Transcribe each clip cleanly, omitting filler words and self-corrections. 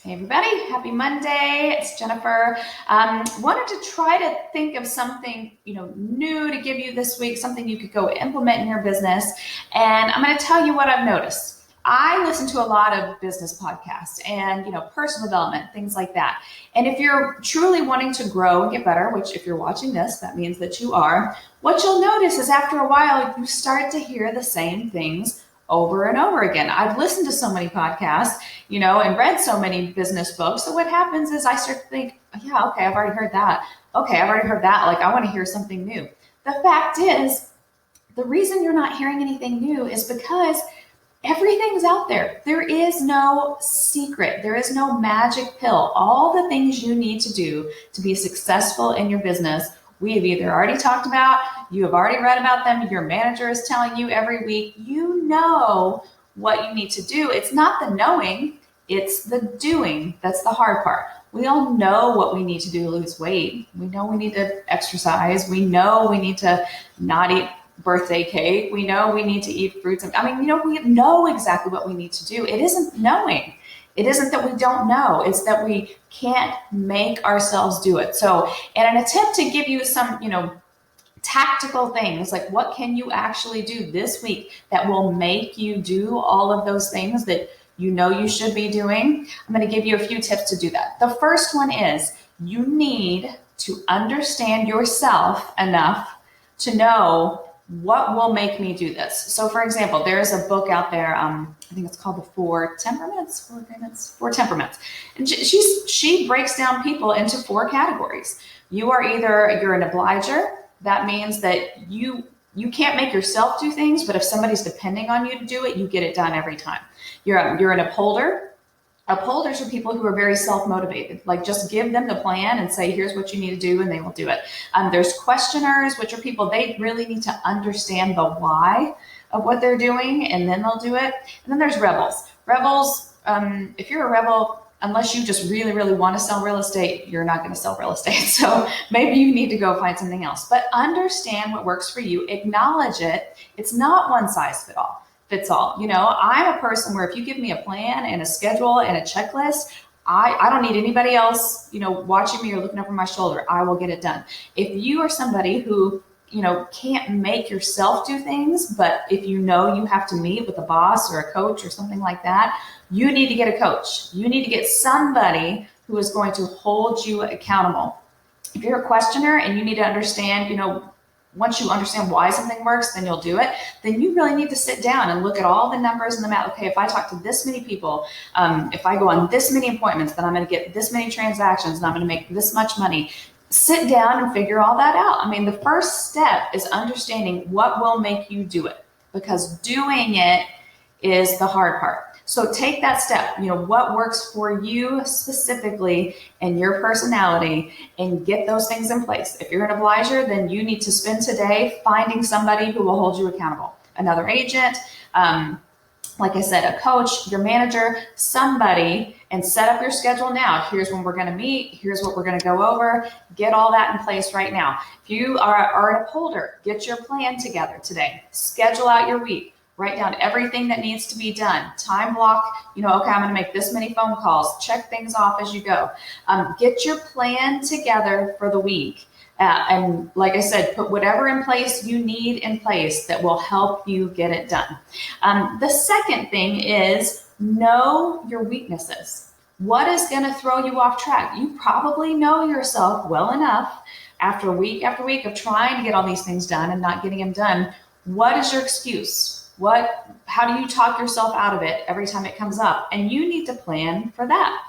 Hey everybody, happy Monday. It's Jennifer. Wanted to try to think of something, new to give you this week, something you could go implement in your business. And I'm going to tell you what I've noticed. I listen to a lot of business podcasts and, personal development, things like that. And if you're truly wanting to grow and get better, which if you're watching this, that means that you are, what you'll notice is after a while, you start to hear the same things over and over again. I've listened to so many podcasts, and read so many business books. So what happens is I start to think, yeah, okay, I've already heard that. Okay, I've already heard that. Like, I want to hear something new. The fact is, the reason you're not hearing anything new is because everything's out there. There is no secret. There is no magic pill. All the things you need to do to be successful in your business, we have either already talked about, you have already read about them, your manager is telling you every week. You know what you need to do. It's not the knowing, it's the doing. That's the hard part. We all know what we need to do to lose weight. We know we need to exercise. We know we need to not eat birthday cake. We know we need to eat fruits. We know exactly what we need to do. It isn't knowing. It isn't that we don't know. It's that we can't make ourselves do it. So in an attempt to give you some, tactical things, like what can you actually do this week that will make you do all of those things that you should be doing, I'm going to give you a few tips to do that. The first one is you need to understand yourself enough to know what will make me do this. So for example, there's a book out there, I think it's called the Four Temperaments. And she breaks down people into 4 categories. You're an obliger. That means that you can't make yourself do things, but if somebody's depending on you to do it, you get it done every time. You're an upholder. Upholders are people who are very self-motivated. Like, just give them the plan and say, here's what you need to do, and they will do it. There's questioners, which are people, they really need to understand the why of what they're doing, and then they'll do it. And then there's rebels. Rebels, if you're a rebel, unless you just really, really want to sell real estate, you're not going to sell real estate. So maybe you need to go find something else. But understand what works for you. Acknowledge it. It's not one size fits all. I'm a person where if you give me a plan and a schedule and a checklist, I don't need anybody else, watching me or looking over my shoulder. I will get it done. If you are somebody who, can't make yourself do things, but if you have to meet with a boss or a coach or something like that, you need to get a coach. You need to get somebody who is going to hold you accountable. If you're a questioner and you need to understand, once you understand why something works, then you'll do it. Then you really need to sit down and look at all the numbers in the math. Okay, if I talk to this many people, if I go on this many appointments, then I'm going to get this many transactions and I'm going to make this much money. Sit down and figure all that out. The first step is understanding what will make you do it, because doing it is the hard part. So take that step, what works for you specifically and your personality, and get those things in place. If you're an obliger, then you need to spend today finding somebody who will hold you accountable. Another agent, like I said, a coach, your manager, somebody, and set up your schedule now. Here's when we're going to meet. Here's what we're going to go over. Get all that in place right now. If you are an upholder, get your plan together today. Schedule out your week. Write down everything that needs to be done. Time block, okay, I'm going to make this many phone calls. Check things off as you go. Get your plan together for the week. And like I said, put whatever in place you need in place that will help you get it done. The second thing is know your weaknesses. What is going to throw you off track? You probably know yourself well enough after week of trying to get all these things done and not getting them done. What is your excuse? How do you talk yourself out of it every time it comes up? And you need to plan for that.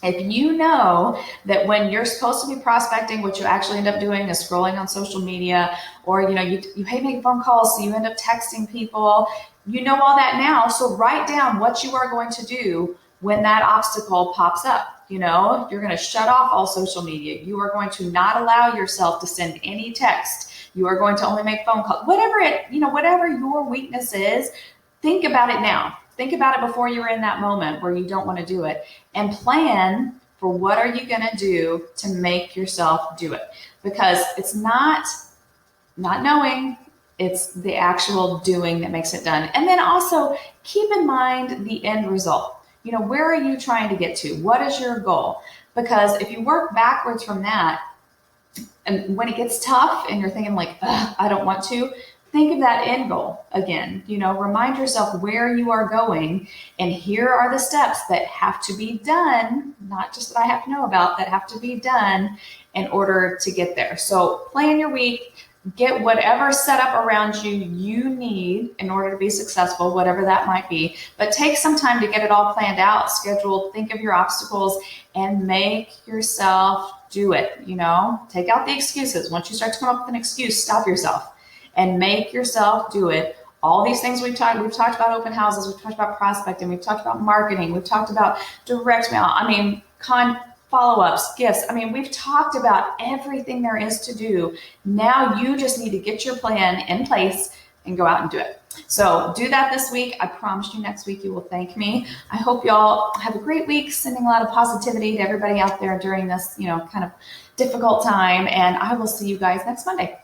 If you know that when you're supposed to be prospecting, what you actually end up doing is scrolling on social media, or you hate making phone calls, so you end up texting people, you know all that now. So write down what you are going to do when that obstacle pops up. You're going to shut off all social media. You are going to not allow yourself to send any text. You are going to only make phone calls. Whatever your weakness is, think about it now. Think about it before you're in that moment where you don't want to do it, and plan for what are you going to do to make yourself do it. Because it's not knowing, it's the actual doing that makes it done. And then also keep in mind the end result. where are you trying to get to? What is your goal? Because if you work backwards from that, and when it gets tough and you're thinking like, I don't want to, think of that end goal again. Remind yourself where you are going, and here are the steps that have to be done, not just that I have to know about, that have to be done in order to get there. So plan your week, get whatever setup around you need in order to be successful, whatever that might be. But take some time to get it all planned out, scheduled, think of your obstacles, and make yourself do it. Take out the excuses. Once you start to come up with an excuse, stop yourself and make yourself do it. All these things we've talked about open houses, we've talked about prospecting, we've talked about marketing, we've talked about direct mail, follow-ups, gifts. We've talked about everything there is to do. Now you just need to get your plan in place and go out and do it. So do that this week. I promise you next week you will thank me. I hope y'all have a great week, sending a lot of positivity to everybody out there during this, kind of difficult time. And I will see you guys next Monday.